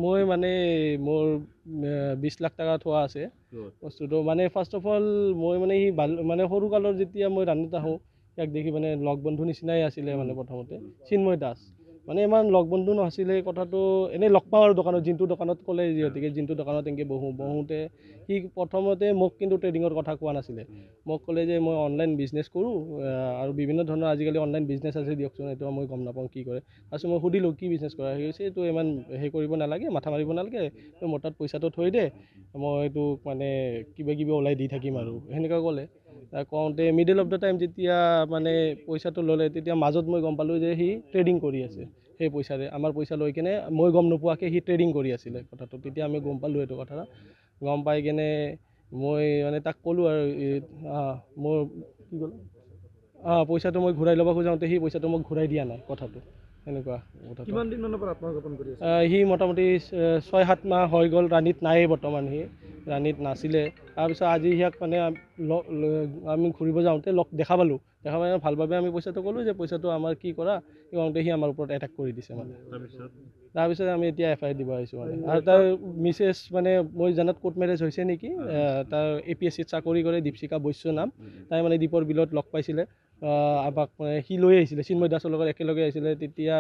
মই মানে মোৰ 20 লাখ টকা থোৱা আছে বস্তুটো মানে ফাৰ্ষ্ট অফ অল মই মানে সি মানে সৰু কালৰ যেতিয়া মই ৰান্ধত আহোঁ ইয়াক দেখি মানে লগ বন্ধু নিচিনাই আছিলে মানে প্ৰথমতে চিন্ময় দাস মানে ইমান লগ বন্ধু নাছিলে কথাটো এনেই লগ পাওঁ আৰু দোকানত যোনটো দোকানত ক'লে যিহেতুকে যোনটো দোকানত এনেকৈ বহোঁতে সি প্ৰথমতে মোক কিন্তু ট্ৰেডিঙৰ কথা কোৱা নাছিলে মোক ক'লে যে মই অনলাইন বিজনেছ কৰোঁ আৰু বিভিন্ন ধৰণৰ আজিকালি অনলাইন বিজনেছ আছে দিয়কচোন এইটো মই গম নাপাওঁ কি কৰে তাৰপিছত মই সুধিলোঁ কি বিজনেছ কৰা সি কৈছে এইটো ইমান হেৰি কৰিব নালাগে মাথা মাৰিব নালাগে মোৰ তাত পইচাটো থৈ দে মই এইটো মানে কিবা কিবি ওলাই দি থাকিম আৰু সেনেকুৱা ক'লে কওঁতে মিডল অফ দ্য টাইম যেতিয়া মানে পইচাটো ল'লে তেতিয়া মাজত মই গম পালোঁ যে সি ট্ৰেডিং কৰি আছে সেই পইচাৰে আমাৰ পইচা লৈ কিনে মই গম নোপোৱাকৈ সি ট্ৰেডিং কৰি আছিলে কথাটো তেতিয়া আমি গম পালোঁ এইটো কথা গম পাই কিনে মই মানে তাক ক'লোঁ আৰু মোৰ কি ক'লোঁ পইচাটো মই ঘূৰাই ল'ব খোজাওঁতে সি পইচাটো মোক ঘূৰাই দিয়া নাই কথাটো সেনেকুৱা কথা কিমান দিনৰ পৰা আত্মগোপন কৰি আছে সি মোটামুটি 6-7 মাহ হৈ গ'ল ৰাণীত নায়েই বৰ্তমান সি ৰাণীত নাছিলে তাৰপিছত আজি সিয়াক মানে আমি ঘূৰিব যাওঁতে দেখা পালোঁ ভালভাৱে আমি পইচাটো ক'লোঁ যে পইচাটো আমাৰ কি কৰা কওঁতে সি আমাৰ ওপৰত এটেক কৰি দিছে মানে তাৰপিছত আমি এতিয়া FIR দিব আহিছোঁ মানে আৰু তাৰ মিছেছ মানে মই জানাত কোৰ্ট মেৰেজ হৈছে নেকি তাৰ APSCত চাকৰি কৰে দীপশিকা বৈশ্য নাম তাই মানে দীপৰ বিলত লগ পাইছিলে আমাক মানে সি লৈ আহিছিলে চিন্ময় দাসৰ লগত একেলগে আহিছিলে তেতিয়া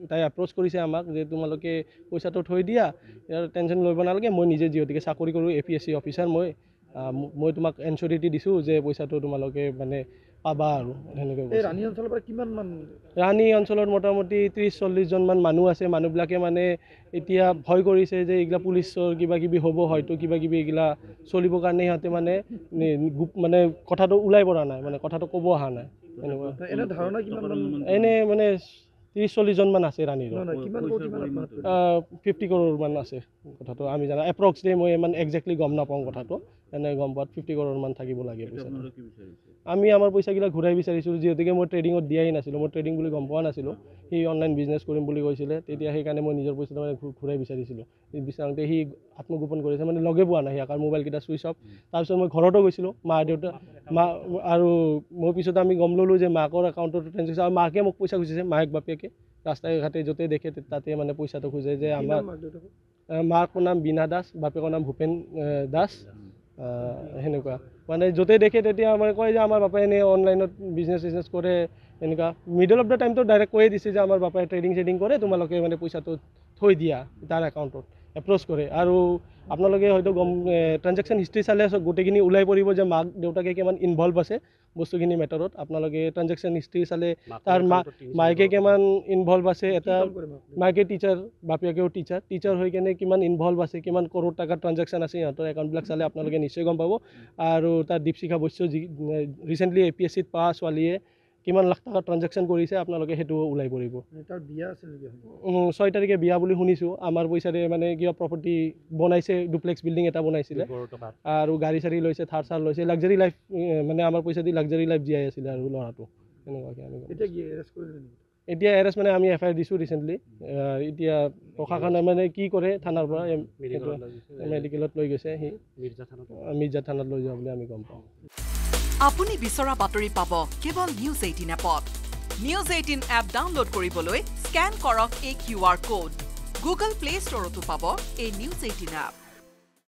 তাই এপ্ৰ'চ কৰিছে আমাক যে তোমালোকে পইচাটো থৈ দিয়া ইয়াৰ টেনশ্যন ল'ব নালাগে মই নিজে যিহেতুকে চাকৰি কৰোঁ APSC অফিচাৰ মই তোমাক এনচিউৰিটি দিছোঁ যে পইচাটো তোমালোকে মানে পাবা আৰু সেনেকৈ ৰাণী অঞ্চলৰ পৰা কিমান মান ৰাণী অঞ্চলত মোটামুটি 30-40 জনমান মানুহ আছে মানুহবিলাকে মানে এতিয়া ভয় কৰিছে যে এইগিলা পুলিচৰ কিবা কিবি হ'ব হয়তো কিবা কিবি এইগিলা চলিবৰ কাৰণে সিহঁতে মানে কথাটো ওলাই পৰা নাই মানে কথাটো ক'ব অহা নাই এনেকুৱা এনে ধাৰণা কিমান এনে মানে 30-40 জনমান আছে ৰাণীৰ 50 crore মান আছে কথাটো আমি জানো এপ্ৰক্সলি মই ইমান একজেক্টলি গম নাপাওঁ কথাটো এনে গম পোৱাত 50 crore মান থাকিব লাগে আমি আমাৰ পইচাগিলা ঘূৰাই বিচাৰিছোঁ যিহেতুকে মই ট্ৰেডিঙত দিয়াই নাছিলোঁ মই ট্ৰেডিং বুলি গম পোৱা নাছিলোঁ সি অনলাইন বিজনেছ কৰিম বুলি কৈছিলে তেতিয়া সেইকাৰণে মই নিজৰ পইচাটো মানে ঘূৰাই বিচাৰিছিলোঁ বিচাৰোঁতে সি আত্মগোপন কৰিছে মানে লগে পোৱা নাই সিয়াক আৰু মোবাইলকেইটা চুইচ অফ তাৰপিছত মই ঘৰতো গৈছিলোঁ মা আৰু মোৰ পিছত আমি গম ল'লোঁ যে মাকৰ একাউণ্টত ট্ৰেঞ্জেকশ্যন আৰু মাকে মোক পইচা খুজিছে মাক বাপেকে ৰাস্তাই ঘাটে য'তে দেখে তাতে মানে পইচাটো খোজে যে আমাৰ মাকৰ নাম বীণা দাস বাপেকৰ নাম ভূপেন দাস সেনেকুৱা মানে য'তে দেখে তেতিয়া আমাৰ কয় যে আমাৰ বাপাই এনেই অনলাইনত বিজনেছ কৰে এনেকুৱা মিডল অফ দ্য টাইমটো ডাইৰেক্ট কৈয়ে দিছে যে আমাৰ বাপাই ট্ৰেডিং কৰে তোমালোকে মানে পইচাটো থৈ দিয়া তাৰ একাউণ্টত এপ্ৰ'চ কৰে আৰু আপোনালোকে হয়তো ট্ৰানজেকশ্যন হিষ্ট্ৰী চালে গোটেইখিনি ওলাই পৰিব যে মাক দেউতাকে কিমান ইনভলভ আছে বস্তুখিনি মেটাৰত আপোনালোকে ট্ৰানজেকশ্যন হিষ্ট্ৰী চালে তাৰ মাকে কিমান ইনভলভ আছে এটা মাকে টিচাৰ বাপেকেও টিচাৰ হৈ কেনে কিমান ইনভলভ আছে কিমান কৰোৰ টকাৰ ট্ৰানজেকশ্যন আছে সিহঁতৰ একাউণ্টবিলাক চালে আপোনালোকে নিশ্চয় গম পাব আৰু তাৰ দীপশিখা বৈশ্য ৰিচেণ্টলি APSCত পোৱা ছোৱালীয়ে কিমান লাখ টকা ট্ৰানজেকশ্যন কৰিছে আপোনালোকে সেইটো ওলাই পৰিব তাৰ বিয়া আছে নেকি 6 তাৰিখে বিয়া বুলি শুনিছোঁ আমাৰ পইচাৰে মানে কিবা প্ৰপাৰ্টি বনাইছে ডুপ্লেক্স বিল্ডিং এটা বনাইছিলে আৰু গাড়ী চাড়ী লৈছে থাৰ চাৰ লৈছে লাক্সাৰী লাইফ মানে আমাৰ পইচা দি লাক্সাৰী লাইফ জীয়াই আছিলে আৰু ল'ৰাটো এনেকুৱাকৈ আমি এতিয়া এৰেষ্ট মানে আমি FIR দিছোঁ ৰিচেণ্টলি এতিয়া প্ৰশাসনে মানে কি কৰে থানাৰ পৰা মেডিকেলত লৈ গৈছে সি মিৰ্জা থানাত লৈ যোৱা বুলি আমি গম পাওঁ আপুনি বিচৰা বাতৰি পাব কেৱল নিউজ 18 এপত নিউজ 18 এপ ডাউনলোড কৰিবলৈ স্ক্যান কৰক এই QR কোড গুগল প্লে ষ্টৰতো পাব এই নিউজ 18 এপ